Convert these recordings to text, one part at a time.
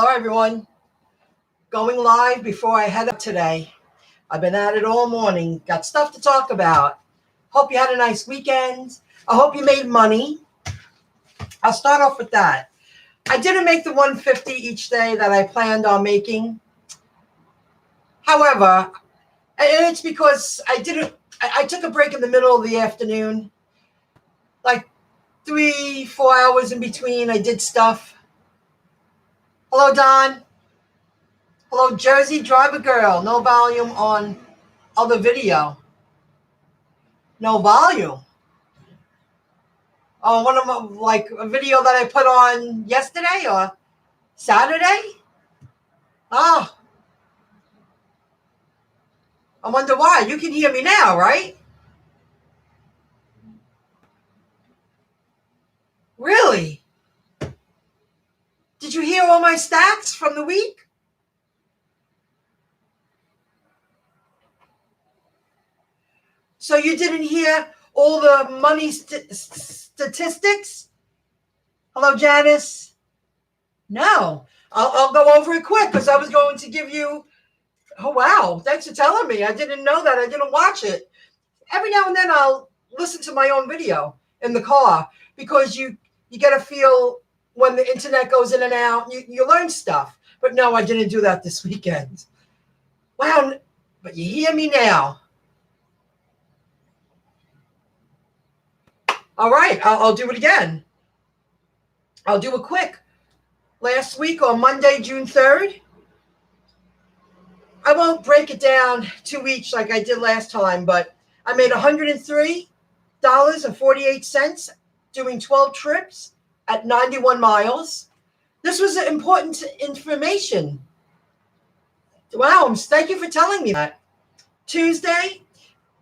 Hello, everyone. Going live before I head up today. I've been at it all morning. Got stuff to talk about. Hope you had a nice weekend. I hope you made money. I'll start off with that. I didn't make the 150 each day that I planned on making. However, and it's because I took a break in the middle of the afternoon. Like 3-4 hours in between, I did stuff. Hello, Don. Hello, Jersey Driver Girl. No volume on other video. No volume. Oh, one of them, like a video that I put on yesterday or Saturday? Oh. I wonder why. You can hear me now, right? Really? Did you hear all my stats from the week? So you didn't hear all the money statistics? Hello, Janice. No. I'll go over it quick because I was going to give you. Oh, wow. Thanks for telling me. I didn't know that. I didn't watch it. Every now and then I'll listen to my own video in the car because you get a feel when the internet goes in and out. You learn stuff. But no, I didn't do that this weekend. Wow. But you hear me now. All right. I'll do it again. I'll do it quick. Last week on Monday, June 3rd, I won't break it down to each like I did last time, but I made $103.48 doing 12 trips at 91 miles. This was important information. Wow, thank you for telling me that. Tuesday,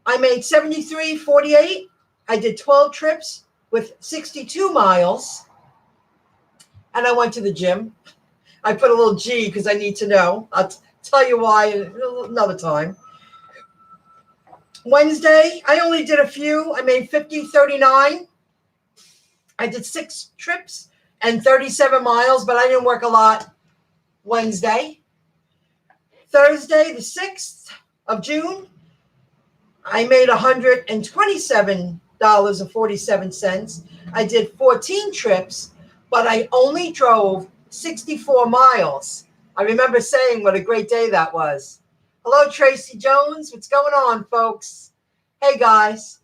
I made $73.48. I did 12 trips with 62 miles. And I went to the gym. I put a little G because I need to know. I'll tell you why another time. Wednesday, I only did a few. I made $50.39. I did 6 trips and 37 miles, but I didn't work a lot Wednesday. Thursday, the 6th of June, I made $127.47. I did 14 trips, but I only drove 64 miles. I remember saying what a great day that was. Hello, Tracy Jones. What's going on, folks? Hey, guys.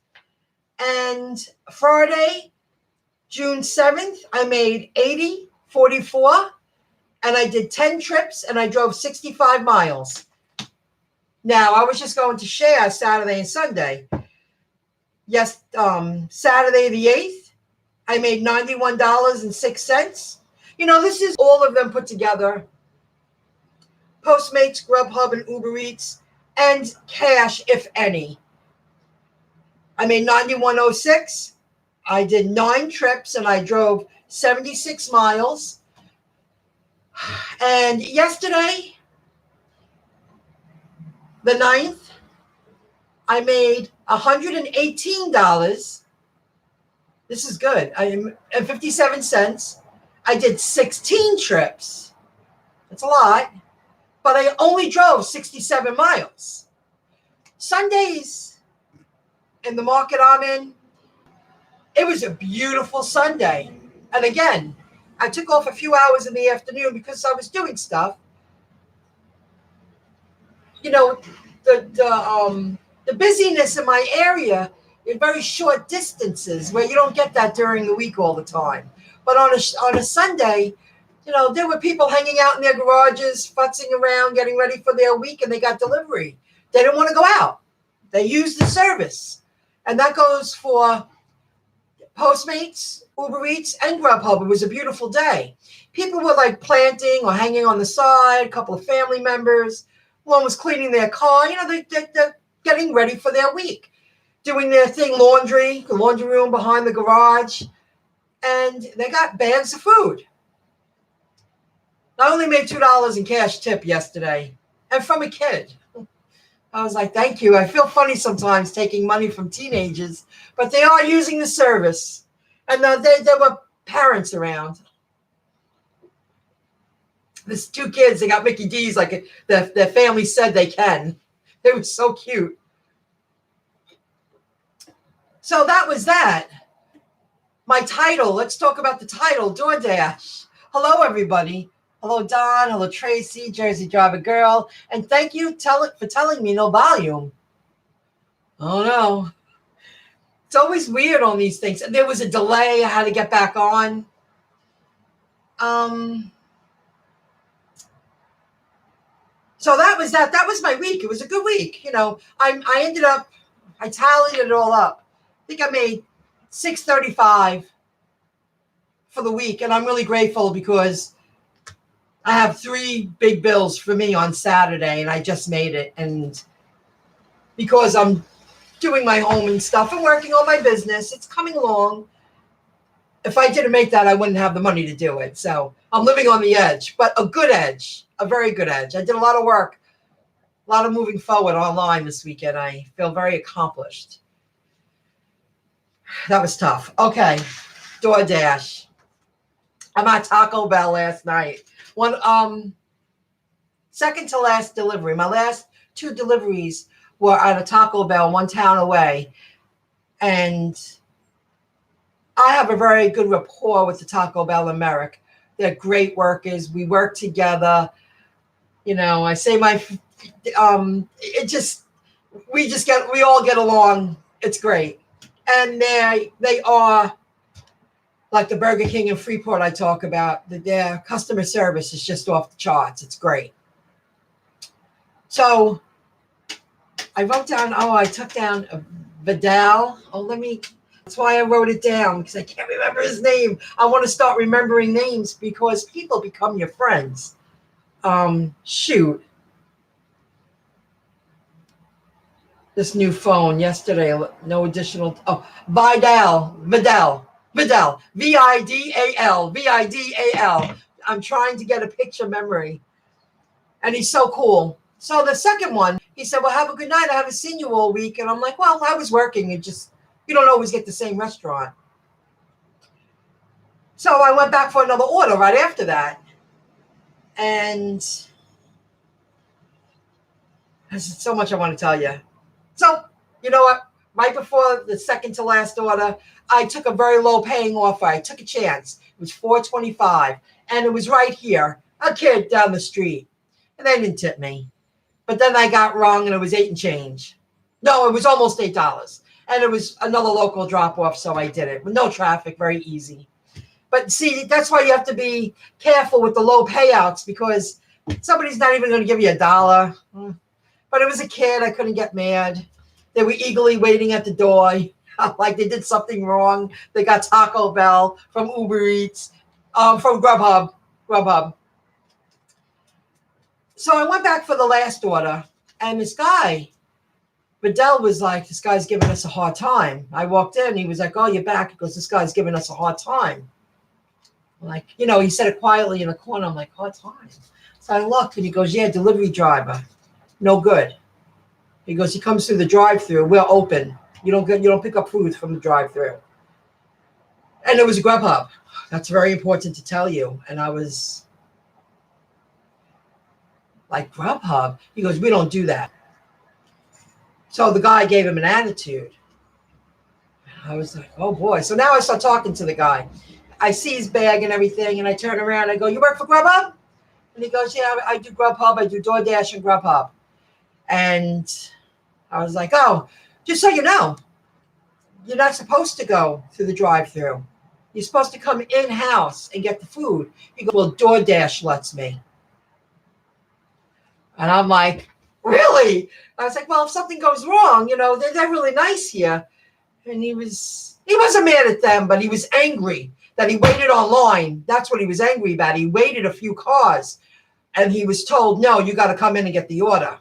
And Friday, June 7th, I made $80.44, and I did 10 trips, and I drove 65 miles. Now, I was just going to share Saturday and Sunday. Yes, Saturday the 8th, I made $91.06. You know, this is all of them put together. Postmates, Grubhub, and Uber Eats, and cash, if any. I made $91.06. I did 9 trips, and I drove 76 miles. And yesterday, the 9th, I made $118. This is good. And 57 cents. I did 16 trips. That's a lot. But I only drove 67 miles. Sundays in the market I'm in, it was a beautiful Sunday. And again, I took off a few hours in the afternoon because I was doing stuff. You know, the busyness in my area in very short distances where you don't get that during the week all the time. But on a Sunday, you know, there were people hanging out in their garages, futzing around, getting ready for their week, and they got delivery. They didn't want to go out. They used the service. And that goes for Postmates, Uber Eats, and Grubhub. It was a beautiful day. People were like planting or hanging on the side, a couple of family members. One was cleaning their car. You know, they're getting ready for their week, doing their thing, laundry, the laundry room behind the garage. And they got bags of food. I only made $2 in cash tip yesterday, and from a kid. I was like, thank you. I feel funny sometimes taking money from teenagers, but they are using the service. And there were parents around. There's two kids. They got Mickey D's like their family said they can. It was so cute. So that was that. My title. Let's talk about the title, DoorDash. Hello, everybody. Hello, Don. Hello, Tracy, Jersey Driver Girl. And thank you for telling me no volume. Oh, no. It's always weird on these things. And there was a delay. I had to get back on. So that was that. That was my week. It was a good week. You know, I tallied it all up. I think I made $635 for the week. And I'm really grateful because I have 3 big bills for me on Saturday and I just made it. And because I'm doing my home and stuff and working on my business, it's coming along. If I didn't make that, I wouldn't have the money to do it. So I'm living on the edge, but a good edge, a very good edge. I did a lot of work, a lot of moving forward online this weekend. I feel very accomplished. That was tough. Okay, DoorDash. I'm at Taco Bell last night. Second to last delivery. My last 2 deliveries were at a Taco Bell 1 town away. And I have a very good rapport with the Taco Bell in Merrick. They're great workers. We work together. You know, I say we all get along. It's great. And they are like the Burger King in Freeport I talk about. Their customer service is just off the charts. It's great. So I took down Vidal. That's why I wrote it down, because I can't remember his name. I want to start remembering names because people become your friends. Shoot. This new phone yesterday, no additional. Oh, Vidal. Vidal. Vidal. I'm trying to get a picture memory. And he's so cool. So the second one, he said, well, have a good night. I haven't seen you all week. And I'm like, well, I was working. You don't always get the same restaurant. So I went back for another order right after that. And there's so much I want to tell you. So, you know what? Right before the second to last order, I took a very low paying offer. I took a chance. It was $4.25. And it was right here. A kid down the street. And they didn't tip me. But then I got wrong and it was 8 and change. No, it was almost $8. And it was another local drop off. So I did it with no traffic. Very easy. But see, that's why you have to be careful with the low payouts, because somebody's not even going to give you $1. But it was a kid. I couldn't get mad. They were eagerly waiting at the door. Like they did something wrong. They got Taco Bell from Uber Eats, from Grubhub. So I went back for the last order. And this guy, Vidal, was like, this guy's giving us a hard time. I walked in. He was like, oh, you're back. He goes, this guy's giving us a hard time. Like, you know, he said it quietly in the corner. I'm like, hard time. So I looked and he goes, yeah, delivery driver. No good. He goes, he comes through the drive-thru. We're open. You don't pick up food from the drive-thru. And it was Grubhub. That's very important to tell you. And I was like, Grubhub? He goes, we don't do that. So the guy gave him an attitude. I was like, oh boy. So now I start talking to the guy. I see his bag and everything, and I turn around and I go, you work for Grubhub? And he goes, yeah, I do Grubhub. I do DoorDash and Grubhub. And I was like, oh, just so you know, you're not supposed to go through the drive-thru. You're supposed to come in-house and get the food. He goes, well, DoorDash lets me. And I'm like, really? I was like, well, if something goes wrong, you know, they're really nice here. And he wasn't mad at them, but he was angry that he waited online. That's what he was angry about. He waited a few cars and he was told, no, you got to come in and get the order.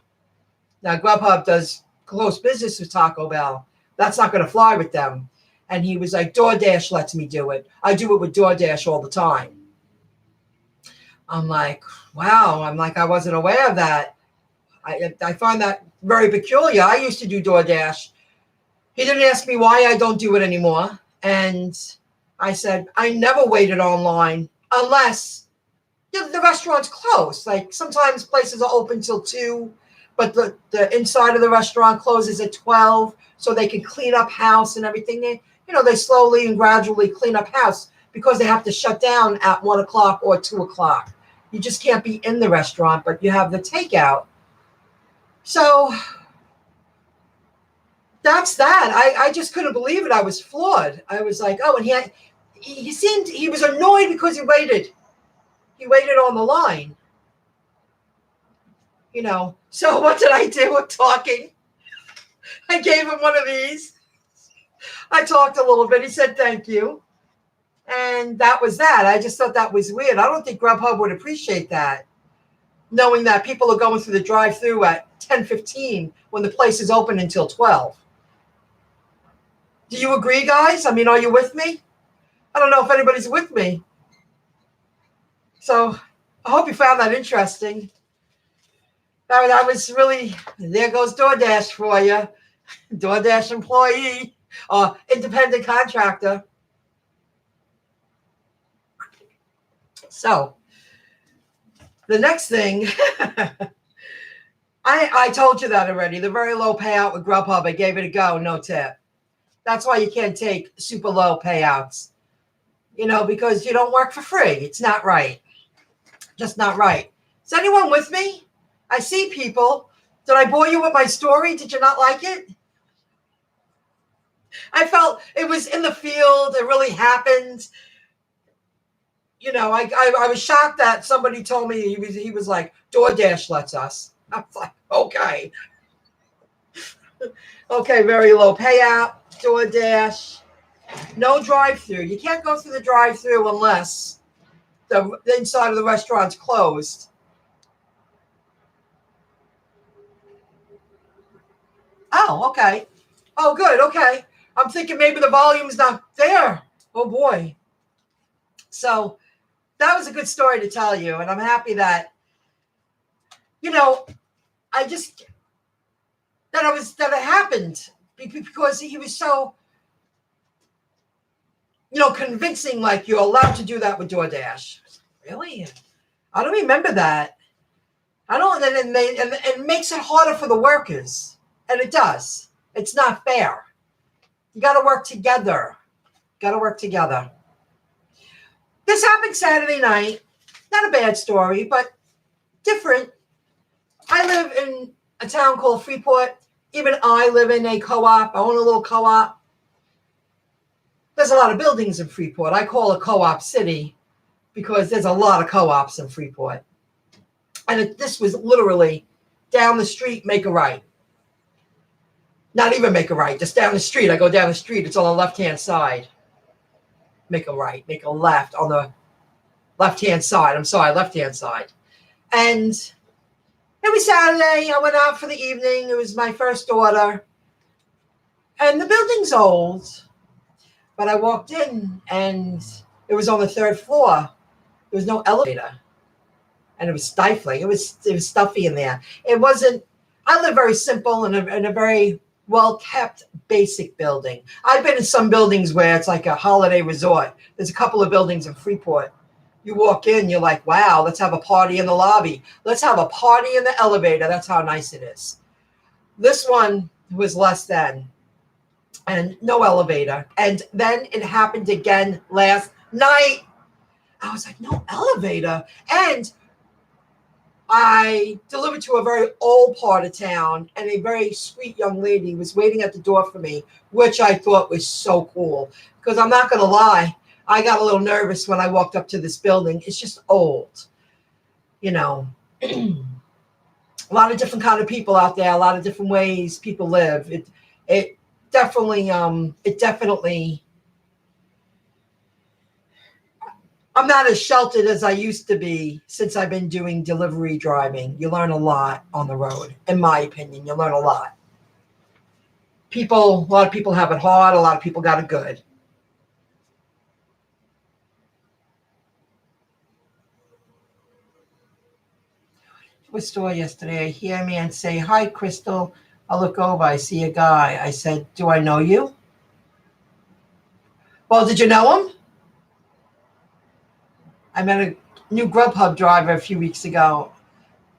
Now, Grubhub does close business with Taco Bell. That's not going to fly with them. And he was like, DoorDash lets me do it. I do it with DoorDash all the time. I'm like, wow. I'm like, I wasn't aware of that. I find that very peculiar. I used to do DoorDash. He didn't ask me why I don't do it anymore. And I said, I never waited online unless the restaurant's closed. Like sometimes places are open till 2, but the inside of the restaurant closes at 12, so they can clean up house and everything. They slowly and gradually clean up house because they have to shut down at 1 o'clock or 2 o'clock. You just can't be in the restaurant, but you have the takeout. So that's that. I just couldn't believe it. I was floored. I was like, oh, and he was annoyed because he waited. He waited on the line. So what did I do with talking? I gave him one of these. I talked a little bit. He said thank you. And that was that. I just thought that was weird. I don't think Grubhub would appreciate that, knowing that people are going through the drive-thru at 10:15 when the place is open until 12. Do you agree, guys? I mean, are you with me? I don't know if anybody's with me. So I hope you found that interesting. That was really, there goes DoorDash for you. DoorDash employee or independent contractor. So the next thing, I told you that already. The very low payout with Grubhub, I gave it a go, no tip. That's why you can't take super low payouts, because you don't work for free. It's not right. Just not right. Is anyone with me? I see people. Did I bore you with my story? Did you not like it? I felt it was in the field. It really happened. I was shocked that somebody told me he was like, DoorDash lets us. I was like, okay. Okay, very low payout, DoorDash. No drive-through. You can't go through the drive-through unless the inside of the restaurant's closed. Oh, okay. Oh, good. Okay. I'm thinking maybe the volume's not there. Oh, boy. So that was a good story to tell you. And I'm happy that, that it happened because he was so, convincing, like you're allowed to do that with DoorDash. Really? I don't remember that. I don't, and it makes it harder for the workers. And it does. It's not fair. You got to work together. This happened Saturday night. Not a bad story, but different. I live in a town called Freeport. Even I live in a co-op. I own a little co-op. There's a lot of buildings in Freeport. I call it co-op city because there's a lot of co-ops in Freeport. And this was literally down the street, make a right. Not even make a right, just down the street. I go down the street. It's on the left-hand side. Make a right, make a left on the left-hand side. I'm sorry, left-hand side. And it was Saturday. I went out for the evening. It was my first order. And the building's old. But I walked in and it was on the 3rd floor. There was no elevator. And it was stifling. It was stuffy in there. It wasn't, I live very simple in a very well-kept, basic building. I've been in some buildings where it's like a holiday resort. There's a couple of buildings in Freeport. You walk in, you're like, wow, let's have a party in the lobby. Let's have a party in the elevator. That's how nice it is. This one was less than, and no elevator. And then it happened again last night. I was like, no elevator. And I delivered to a very old part of town, and a very sweet young lady was waiting at the door for me, which I thought was so cool. Because I'm not going to lie, I got a little nervous when I walked up to this building. It's just old. A lot of different kind of people out there, a lot of different ways people live. It definitely, I'm not as sheltered as I used to be since I've been doing delivery driving. You learn a lot on the road, in my opinion. You learn a lot. A lot of people have it hard. A lot of people got it good. To a store yesterday. I hear a man say, "Hi, Crystal." I look over. I see a guy. I said, "Do I know you?" "Well, did you know him?" I met new Grubhub driver a few weeks ago.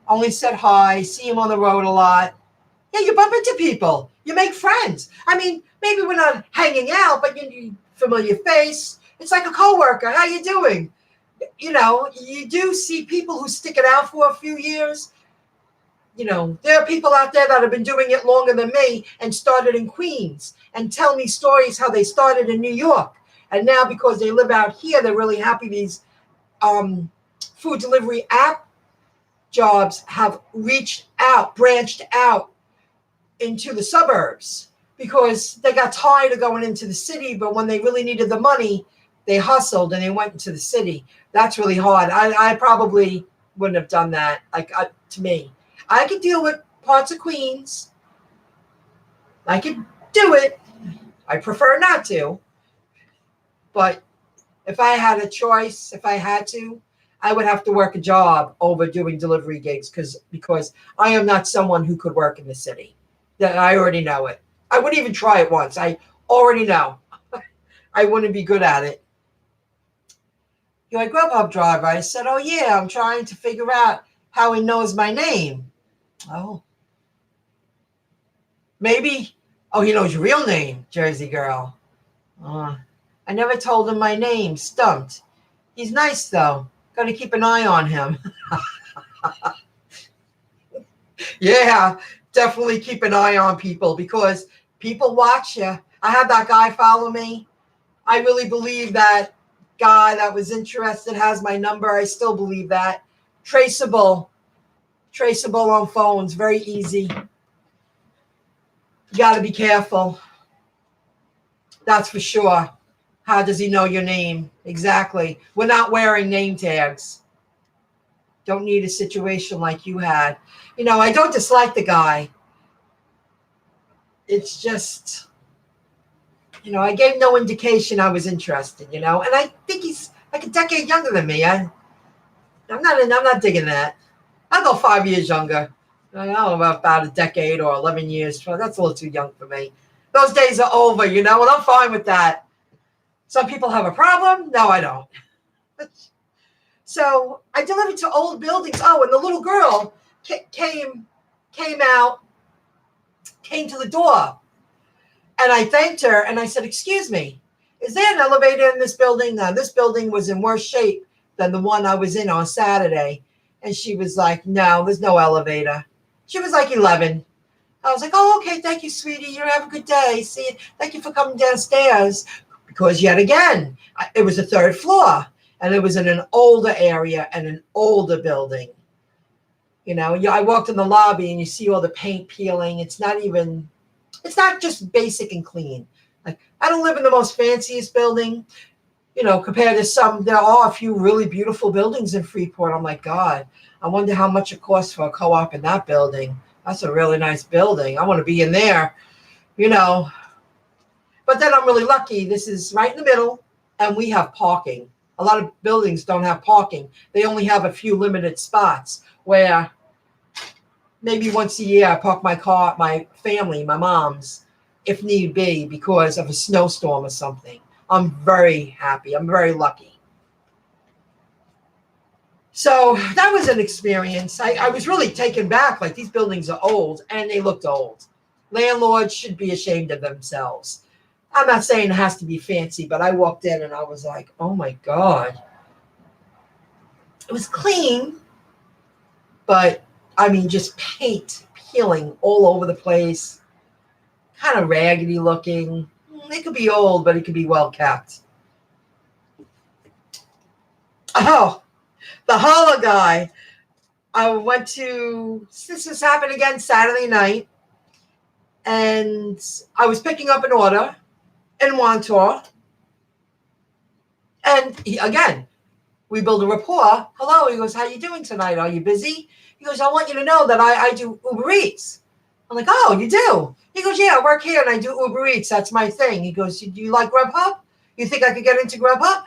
Only said hi, see him on the road a lot. Yeah, you bump into people. You make friends. I mean, maybe we're not hanging out, but you familiar face. It's like a coworker. How you doing? You know, you do see people who stick it out for a few years. You know, there are people out there that have been doing it longer than me and started in Queens and tell me stories how they started in New York. And now because they live out here, they're really happy these food delivery app jobs have branched out into the suburbs because they got tired of going into the city. But when they really needed the money, they hustled and they went into the city. That's really hard. I probably wouldn't have done that. To me, I could deal with parts of Queens. I could do it. I prefer not to. But if I had a choice, if I had to, I would have to work a job over doing delivery gigs because I am not someone who could work in the city. That I already know it. I wouldn't even try it once. I already know. I wouldn't be good at it. You're a Grubhub driver. I said, oh, yeah, I'm trying to figure out how he knows my name. Oh. Maybe. Oh, he knows your real name, Jersey girl. I never told him my name. Stumped. He's nice, though. Got to keep an eye on him. Yeah, definitely keep an eye on people because people watch you. I had that guy follow me. I really believe that guy that was interested has my number. I still believe that. Traceable on phones, very easy. You got to be careful. That's for sure. How does he know your name? Exactly. We're not wearing name tags. Don't need a situation like you had. You know, I don't dislike the guy. It's just, you know, I gave no indication I was interested, you know, and I think he's like a decade younger than me. I'm not digging that. I'll go 5 years younger. I don't know about a decade or 11 years. That's a little too young for me. Those days are over, you know, and I'm fine with that. Some people have a problem. No, I don't. So I delivered to old buildings. Oh, and the little girl came to the door. And I thanked her and I said, excuse me, is there an elevator in this building? Now, this building was in worse shape than the one I was in on Saturday. And she was like, no, there's no elevator. She was like 11. I was like, oh, okay, thank you, sweetie. You have a good day. See you. Thank you for coming downstairs. Because yet again, it was the third floor. And it was in an older area and an older building. You know, I walked in the lobby and you see all the paint peeling. It's not just basic and clean. Like, I don't live in the most fanciest building, you know, compared to some. There are a few really beautiful buildings in Freeport. I'm like, God, I wonder how much it costs for a co-op in that building. That's a really nice building. I want to be in there, you know. But then I'm really lucky. This is right in the middle, and we have parking. A lot of buildings don't have parking. They only have a few limited spots where maybe once a year I park my car, my family, my mom's, if need be, because of a snowstorm or something. I'm very happy. I'm very lucky. So that was an experience. I was really taken back. Like, these buildings are old, and they looked old. Landlords should be ashamed of themselves. I'm not saying it has to be fancy, but I walked in and I was like, oh my God. It was clean, but I mean, just paint peeling all over the place. Kind of raggedy looking. It could be old, but it could be well kept. Oh, the holla guy. This happened again Saturday night, and I was picking up an order in Wantor. And again, we build a rapport. Hello, he goes, how you doing tonight? Are you busy? He goes, I want you to know that I do Uber Eats. I'm like, oh, you do? He goes, yeah, I work here and I do Uber Eats. That's my thing. He goes, do you like Grubhub? You think I could get into Grubhub?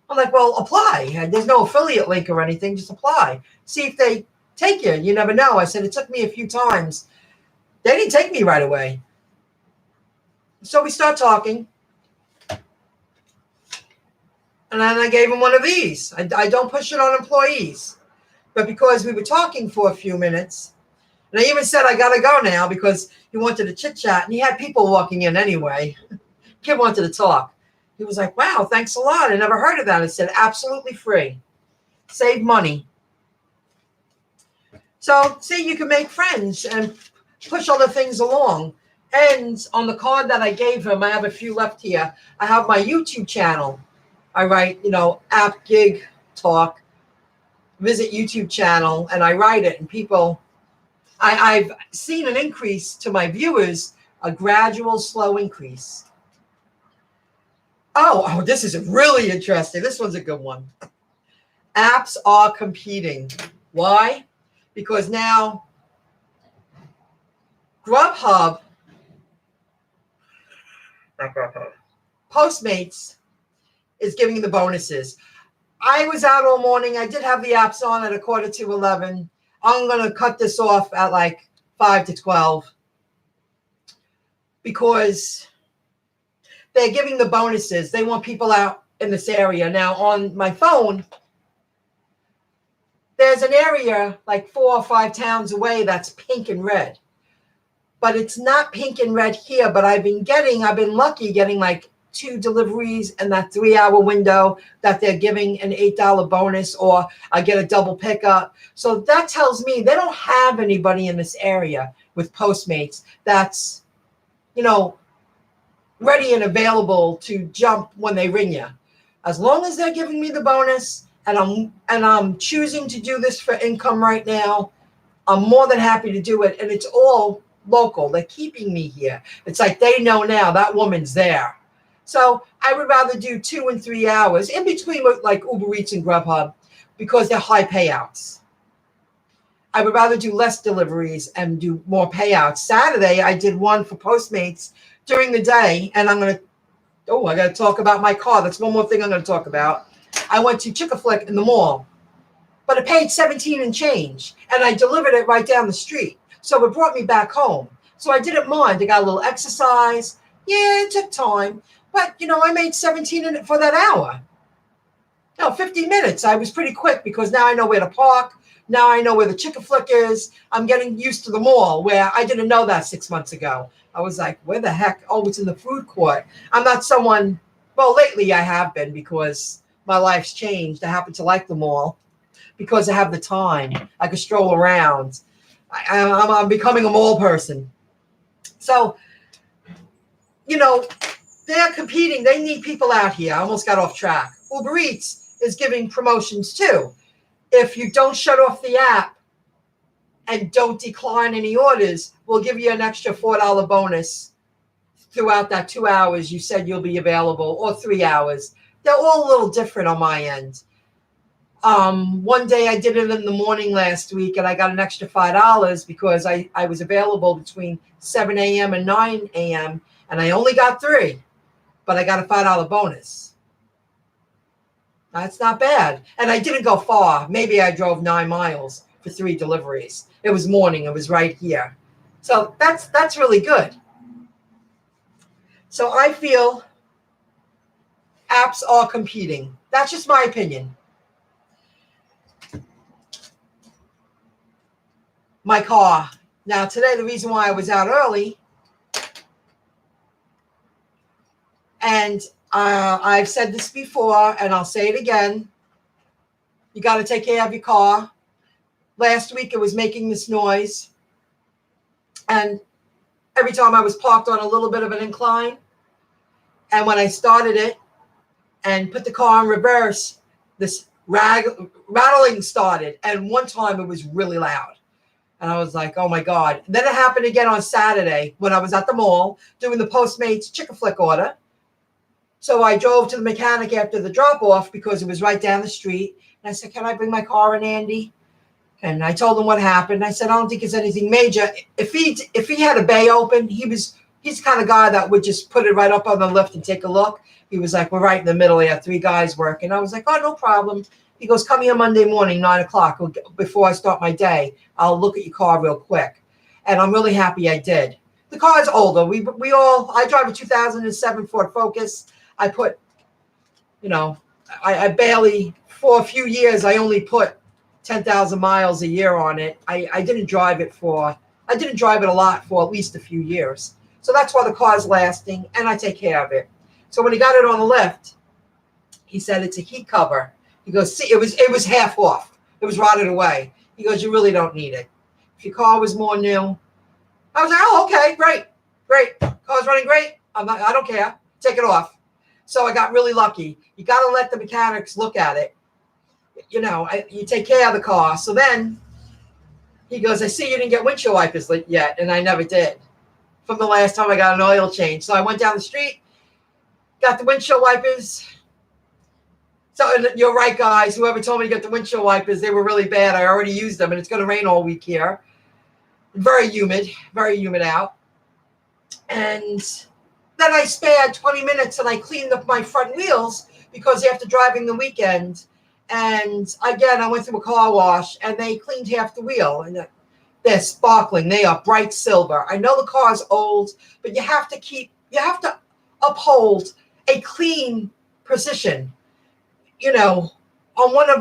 I'm like, well, apply. There's no affiliate link or anything. Just apply. See if they take you. You never know. I said, it took me a few times. They didn't take me right away. So we start talking. And And then I gave him one of these. I don't push it on employees. But because we were talking for a few minutes, and I even said I got to go now because he wanted to chit-chat, and he had people walking in anyway. Kid wanted to talk. He was like, wow, thanks a lot. I never heard of that. I said, absolutely free. Save money. So, see, you can make friends and push other things along. And on the card that I gave him, I have a few left here. I have my YouTube channel. I write, app, gig, talk, visit YouTube channel, and I write it. And people, I've seen an increase to my viewers, a gradual, slow increase. Oh, this is really interesting. This one's a good one. Apps are competing. Why? Because now Grubhub, Postmates is giving the bonuses. I was out all morning. I did have the apps on at 11:45. I'm going to cut this off at like 5 to 12 because they're giving the bonuses. They want people out in this area. Now, on my phone, there's an area like 4 or 5 towns away that's pink and red. But it's not pink and red here. But I've been lucky getting like 2 deliveries in that 3-hour window that they're giving an $8 bonus, or I get a double pickup. So that tells me they don't have anybody in this area with Postmates that's, ready and available to jump when they ring you. As long as they're giving me the bonus and I'm choosing to do this for income right now, I'm more than happy to do it. And it's all local. They're keeping me here. It's like they know now that woman's there. So I would rather do 2 and 3 hours in between like Uber Eats and Grubhub because they're high payouts. I would rather do less deliveries and do more payouts. Saturday, I did one for Postmates during the day, and I got to talk about my car. That's one more thing I'm going to talk about. I went to Chick-fil-A in the mall, but I paid $17 and change, and I delivered it right down the street. So it brought me back home. So I didn't mind. I got a little exercise. Yeah, it took time, but I made $17 in it for that hour. 50 minutes. I was pretty quick because now I know where to park. Now I know where the Chick-fil-A is. I'm getting used to the mall where I didn't know that 6 months ago. I was like, where the heck? Oh, it's in the food court. I'm not someone, well, lately I have been because my life's changed. I happen to like the mall because I have the time. I could stroll around. I'm becoming a mall person. So, they're competing. They need people out here. I almost got off track. Uber Eats is giving promotions too. If you don't shut off the app and don't decline any orders, we'll give you an extra $4 bonus throughout that 2 hours you said you'll be available, or 3 hours. They're all a little different on my end. One day I did it in the morning last week, and I got an extra $5 because I was available between 7 a.m. and 9 a.m., and I only got 3, but I got a $5 bonus. That's not bad. And I didn't go far. Maybe I drove 9 miles for 3 deliveries. It was morning. It was right here. So that's really good. So I feel apps are competing. That's just my opinion. My car. Now today, the reason why I was out early, and I've said this before, and I'll say it again. You got to take care of your car. Last week, it was making this noise. And every time I was parked on a little bit of an incline, and when I started it and put the car in reverse, this rattling started. And one time, it was really loud. And I was like, oh, my God. And then it happened again on Saturday when I was at the mall doing the Postmates Chick-fil-A order. So I drove to the mechanic after the drop-off because it was right down the street. And I said, can I bring my car in, Andy? And I told him what happened. I said, I don't think it's anything major. If he had a bay open, he's the kind of guy that would just put it right up on the lift and take a look. He was like, we're right in the middle. He had 3 guys working. I was like, oh, no problem. He goes, come here Monday morning, 9 o'clock. Before I start my day, I'll look at your car real quick. And I'm really happy I did. The car's older. I drive a 2007 Ford Focus. I put, I barely, for a few years, I only put 10,000 miles a year on it. I didn't drive it a lot for at least a few years. So that's why the car's lasting, and I take care of it. So when he got it on the lift, he said it's a heat cover. He goes, see, it was half off. It was rotted away. He goes, you really don't need it. If your car was more new. I was like, oh, okay, great. Car's running great. I don't care. Take it off. So I got really lucky. You got to let the mechanics look at it. You know, you take care of the car. So then he goes, I see you didn't get windshield wipers yet, and I never did from the last time I got an oil change. So I went down the street, got the windshield wipers. So you're right, guys. Whoever told me to get the windshield wipers, they were really bad. I already used them, and it's going to rain all week here. Very humid out. And then I spared 20 minutes, and I cleaned up my front wheels because after driving the weekend, and again, I went through a car wash, and they cleaned half the wheel, and they're sparkling. They are bright silver. I know the car's old, but you have to uphold a clean position. You know, on one of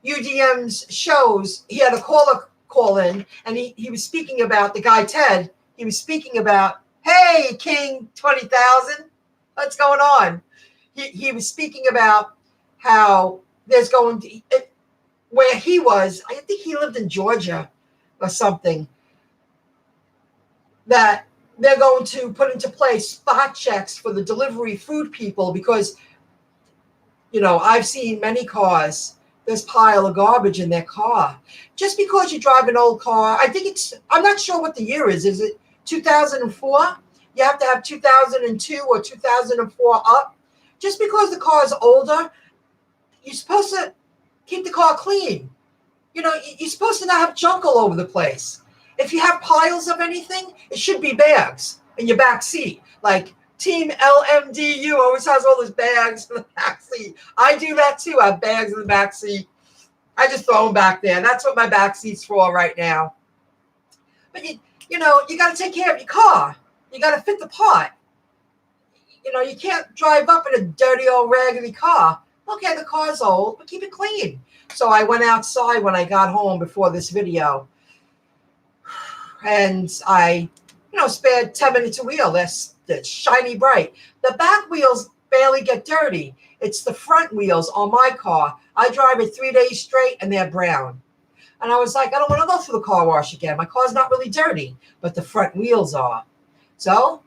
UDM's shows, he had a caller call in, and he was speaking about the guy Ted. He was speaking about, hey, King 20,000, what's going on? He was speaking about how there's going to, where he was, I think he lived in Georgia or something, that they're going to put into place spot checks for the delivery food people because, you know, I've seen many cars, this pile of garbage in their car. Just because you drive an old car, I'm not sure what the year is. Is it 2004? You have to have 2002 or 2004 up. Just because the car is older, you're supposed to keep the car clean. You know, you're supposed to not have junk all over the place. If you have piles of anything, it should be bags in your back seat. Like Team LMDU always has all those bags in the back seat. I do that too. I have bags in the back seat. I just throw them back there. That's what my back seat's for right now. But you know, you got to take care of your car. You got to fit the part. You know, you can't drive up in a dirty old raggedy car. Okay, the car's old, but keep it clean. So I went outside when I got home before this video, and I, you know, spared 10 minutes a wheel. That's shiny bright. The back wheels barely get dirty. It's the front wheels on my car. I drive it 3 days straight, and they're brown. And I was like, I don't want to go through the car wash again. My car's not really dirty, but the front wheels are. So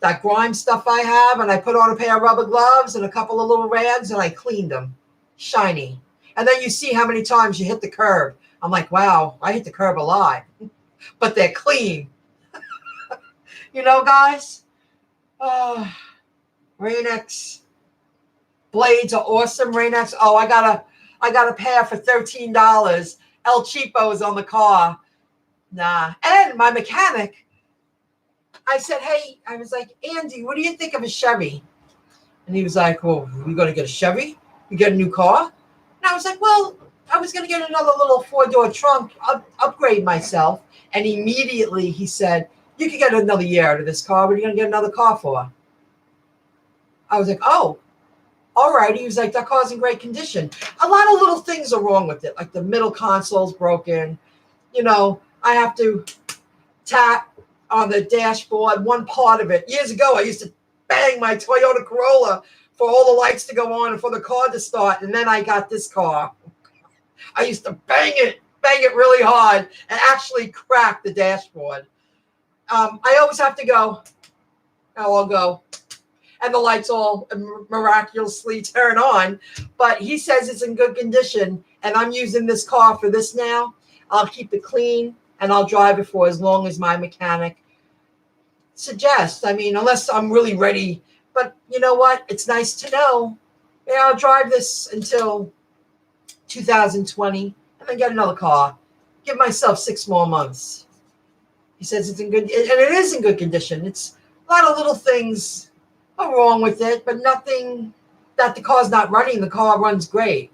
that grime stuff I have, and I put on a pair of rubber gloves and a couple of little rags, and I cleaned them. Shiny. And then you see how many times you hit the curb. I'm like, wow, I hit the curb a lot. But they're clean. You know, guys? Rain-X blades are awesome. Rain-X. Oh, I got a pair for $13. El Cheapo is on the car. Nah. And my mechanic, I said, hey, I was like, Andy, what do you think of a Chevy? And he was like, well, we going to get a Chevy? You get a new car? And I was like, well, I was going to get another little 4-door trunk, upgrade myself. And immediately he said, you can get another year out of this car. What are you going to get another car for? I was like, oh, all right. He was like, that car's in great condition. A lot of little things are wrong with it. Like the middle console's broken. You know, I have to tap on the dashboard, one part of it. Years ago, I used to bang my Toyota Corolla for all the lights to go on and for the car to start. And then I got this car. I used to bang it really hard and actually crack the dashboard. I always have to go. I'll go. And the lights all miraculously turn on. But he says it's in good condition, and I'm using this car for this now. I'll keep it clean, and I'll drive it for as long as my mechanic suggests. I mean, unless I'm really ready. But you know what? It's nice to know. Yeah, I'll drive this until 2020, and then get another car. Give myself 6 more months. He says it's in good, and it is in good condition. It's a lot of little things are wrong with it, but nothing that the car's not running. The car runs great.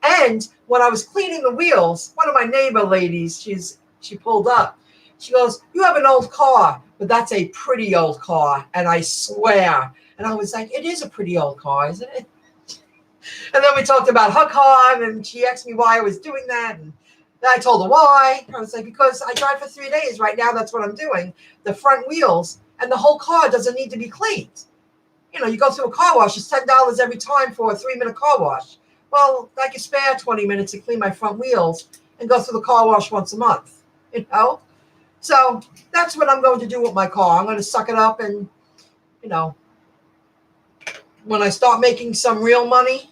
And when I was cleaning the wheels, one of my neighbor ladies, she pulled up. She goes, you have an old car, but that's a pretty old car. And I swear. And I was like, it is a pretty old car, isn't it? And then we talked about her car, and she asked me why I was doing that. And then I told her why. I was like, because I drive for 3 days right now. That's what I'm doing. The front wheels and the whole car doesn't need to be cleaned. You go through a car wash. It's $10 every time for a 3-minute car wash. Well, I can spare 20 minutes to clean my front wheels and go through the car wash once a month. So that's what I'm going to do with my car. I'm going to suck it up, and when I start making some real money,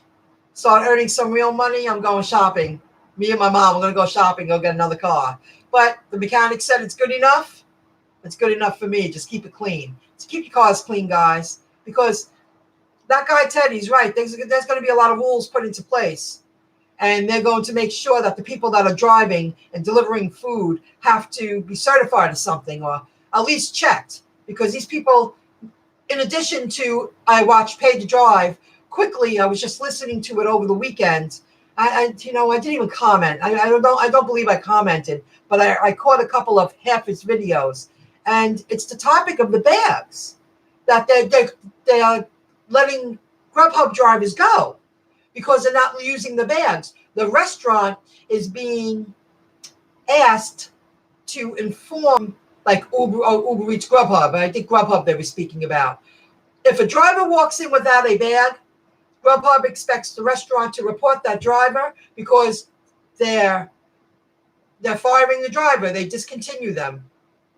start earning some real money, I'm going shopping. Me and my mom, we're going to go shopping, go get another car. But the mechanic said it's good enough. It's good enough for me. Just keep it clean. Just keep your cars clean, guys, because that guy Teddy's right. There's going to be a lot of rules put into place, and they're going to make sure that the people that are driving and delivering food have to be certified or something, or at least checked, because these people, in addition to, I watched Pay to Drive. Quickly, I was just listening to it over the weekend. I didn't even comment. I don't believe I commented, but I caught a couple of half his videos, and it's the topic of the bags that they are letting Grubhub drivers go because they're not using the bags. The restaurant is being asked to inform, like Uber Eats, Grubhub. I think Grubhub they were speaking about. If a driver walks in without a bag, Grubhub expects the restaurant to report that driver because they're firing the driver. They discontinue them.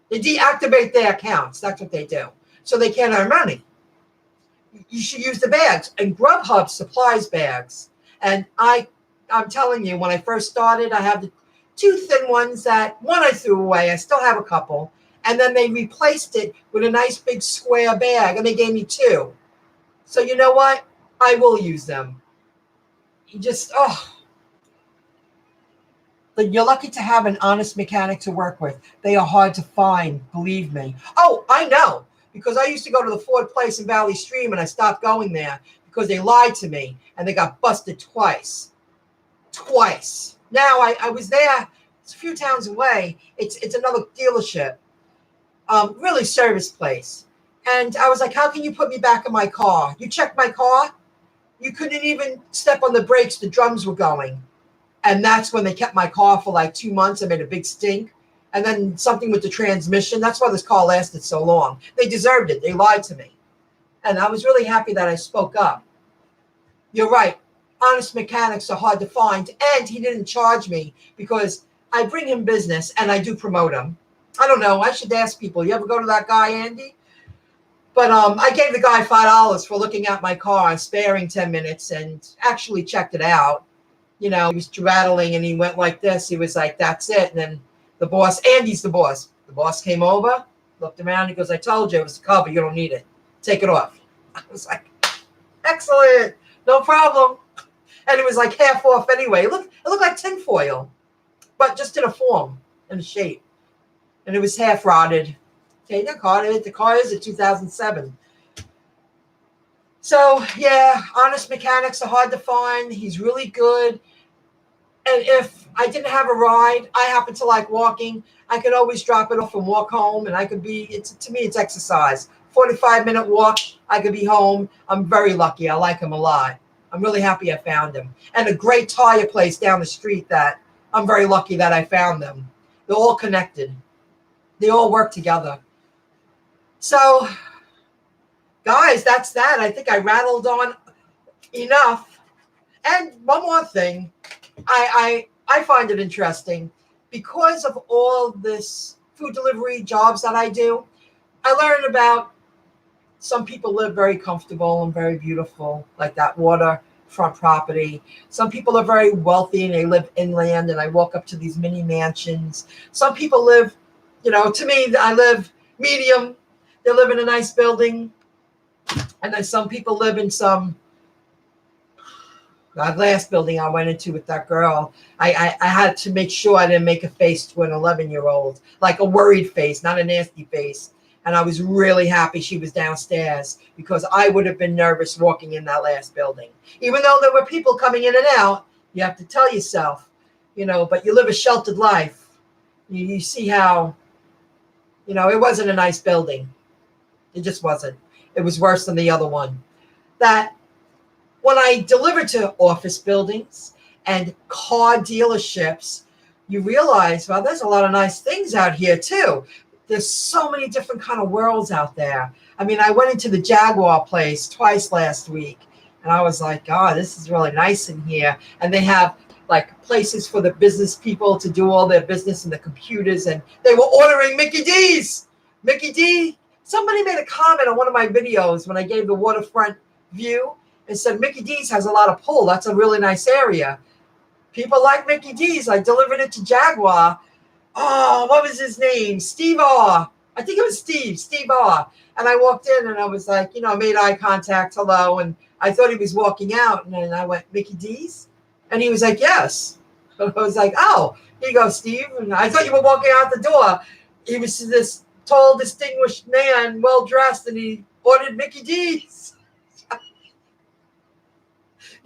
They deactivate their accounts. That's what they do. So they can't earn money. You should use the bags. And Grubhub supplies bags. And I'm telling you, when I first started, I have the 2 thin ones that one I threw away. I still have a couple. And then they replaced it with a nice big square bag, and they gave me 2. So you know what? I will use them. But you're lucky to have an honest mechanic to work with. They are hard to find, believe me. Oh, I know, because I used to go to the Ford place in Valley Stream, and I stopped going there because they lied to me, and they got busted twice. Now I was there. It's a few towns away. It's another dealership. Really service place. And I was like, how can you put me back in my car? You checked my car? You couldn't even step on the brakes. The drums were going. And that's when they kept my car for like 2 months. I made a big stink. And then something with the transmission. That's why this car lasted so long. They deserved it. They lied to me. And I was really happy that I spoke up. You're right. Honest mechanics are hard to find. And he didn't charge me because I bring him business and I do promote him. I don't know. I should ask people. You ever go to that guy, Andy? But I gave the guy $5 for looking at my car and sparing 10 minutes and actually checked it out. He was rattling and he went like this. He was like, that's it. And then the boss, Andy's the boss. The boss came over, looked around. He goes, I told you it was the cover. You don't need it. Take it off. I was like, excellent. No problem. And it was like half off anyway. It looked like tinfoil, but just in a form and a shape. And it was half rotted. Okay, the car is a 2007. So, yeah, honest mechanics are hard to find. He's really good. And if I didn't have a ride, I happen to like walking, I could always drop it off and walk home. And to me, it's exercise. 45-minute walk, I could be home. I'm very lucky. I like him a lot. I'm really happy I found him. And a great tire place down the street that I'm very lucky that I found them. They're all connected. They all work together. So, guys, that's that. I think I rattled on enough. And one more thing, I find it interesting because of all this food delivery jobs that I do. I learned about some people live very comfortable and very beautiful, like that waterfront property. Some people are very wealthy and they live inland, and I walk up to these mini mansions. Some people live, to me, I live medium. They live in a nice building. And then some people live in that last building I went into with that girl. I had to make sure I didn't make a face to an 11-year-old, like a worried face, not a nasty face. And I was really happy she was downstairs because I would have been nervous walking in that last building. Even though there were people coming in and out, you have to tell yourself, but you live a sheltered life. You see how, it wasn't a nice building. It just wasn't. it was worse than the other one. That when I deliver to office buildings and car dealerships, you realize, well, there's a lot of nice things out here too. There's so many different kind of worlds out there. I mean, I went into the Jaguar place twice last week, and I was like, God, this is really nice in here. And they have like places for the business people to do all their business in the computers, and they were ordering Mickey D's. Mickey D. Somebody made a comment on one of my videos when I gave the waterfront view and said Mickey D's has a lot of pull. That's a really nice area. People like Mickey D's. I delivered it to Jaguar. Oh, what was his name? Steve R. I think it was Steve R. And I walked in and I was like, I made eye contact, hello. And I thought he was walking out. And then I went, Mickey D's? And he was like, yes. And I was like, oh, here you go, Steve. And I thought you were walking out the door. He was this tall, distinguished man, well-dressed, and he ordered Mickey D's.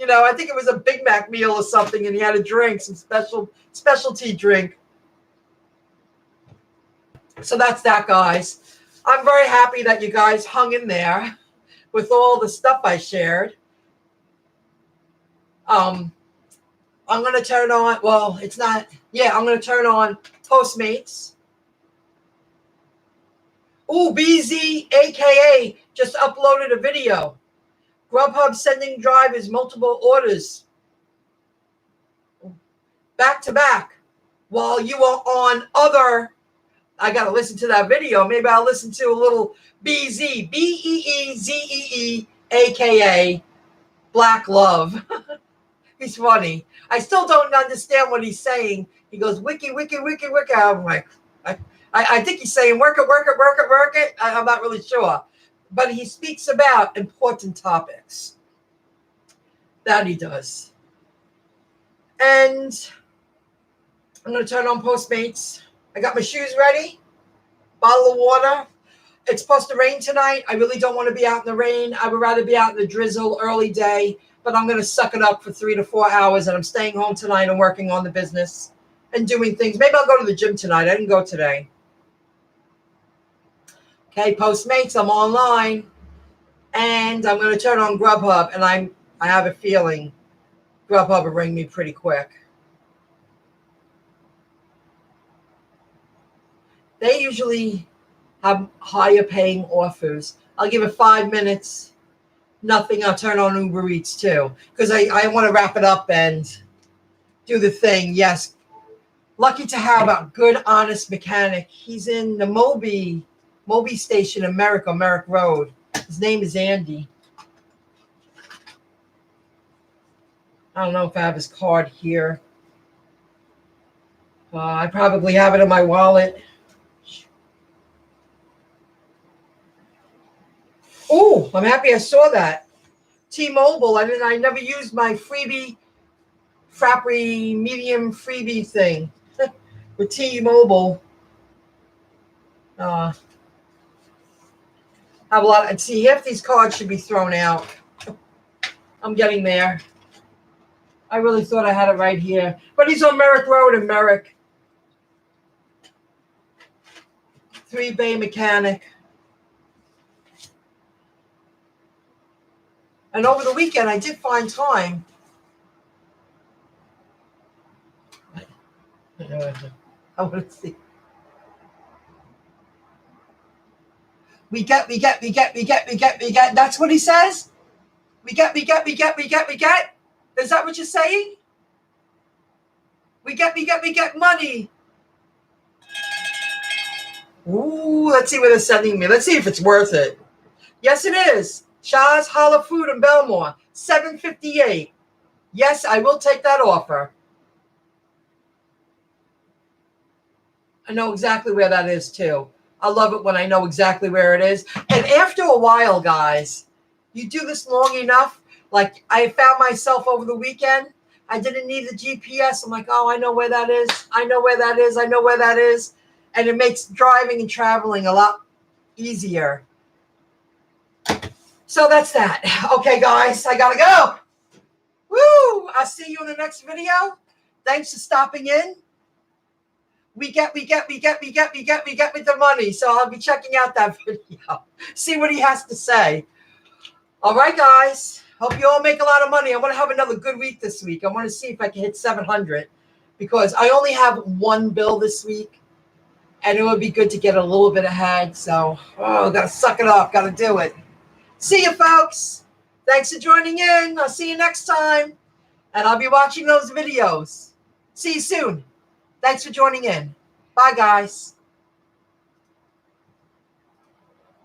I think it was a Big Mac meal or something, and he had a drink, some specialty drink. So that's that, guys. I'm very happy that you guys hung in there with all the stuff I shared. I'm going to turn on, I'm going to turn on Postmates. Ooh, BZ, AKA, just uploaded a video. Grubhub sending drivers multiple orders back to back while you are on other. I got to listen to that video. Maybe I'll listen to a little BZ, BEEZEE, AKA Black Love. He's funny. I still don't understand what he's saying. He goes, wiki, wiki, wiki, wiki. I'm like, I think he's saying work it, work it, work it, work it. I'm not really sure. But he speaks about important topics. That he does. And I'm going to turn on Postmates. I got my shoes ready. Bottle of water. It's supposed to rain tonight. I really don't want to be out in the rain. I would rather be out in the drizzle early day. But I'm going to suck it up for 3 to 4 hours. And I'm staying home tonight and working on the business and doing things. Maybe I'll go to the gym tonight. I didn't go today. Okay, Postmates, I'm online, and I'm going to turn on Grubhub, and I have a feeling Grubhub will ring me pretty quick. They usually have higher paying offers. I'll give it 5 minutes, nothing. I'll turn on Uber Eats too, because I want to wrap it up and do the thing. Yes, lucky to have a good, honest mechanic. He's in the Moby Station in Merrick Road. His name is Andy. I don't know if I have his card here. I probably have it in my wallet. Oh, I'm happy I saw that. T-Mobile. I never used my freebie, Frappy medium freebie thing with T-Mobile. Have a lot. See, half these cards should be thrown out. I'm getting there. I really thought I had it right here, but he's on Merrick Road in Merrick. 3-bay mechanic. And over the weekend, I did find time. I want to see. We get. That's what he says? We get. Is that what you're saying? We get money. Ooh, let's see where they're sending me. Let's see if it's worth it. Yes, it is. Shah's Holla Food in Belmore, $7.58. Yes, I will take that offer. I know exactly where that is, too. I love it when I know exactly where it is. And after a while, guys, you do this long enough. Like I found myself over the weekend. I didn't need the GPS. I'm like, oh, I know where that is. I know where that is. I know where that is. And it makes driving and traveling a lot easier. So that's that. Okay, guys, I got to go. Woo! I'll see you in the next video. Thanks for stopping in. we get with the money. So I'll be checking out that video, see what he has to say. All right, guys. Hope you all make a lot of money. I want to have another good week this week. I want to see if I can hit 700 because I only have one bill this week, and it would be good to get a little bit ahead. So, got to suck it up. Got to do it. See you, folks. Thanks for joining in. I'll see you next time, and I'll be watching those videos. See you soon. Thanks for joining in. Bye, guys.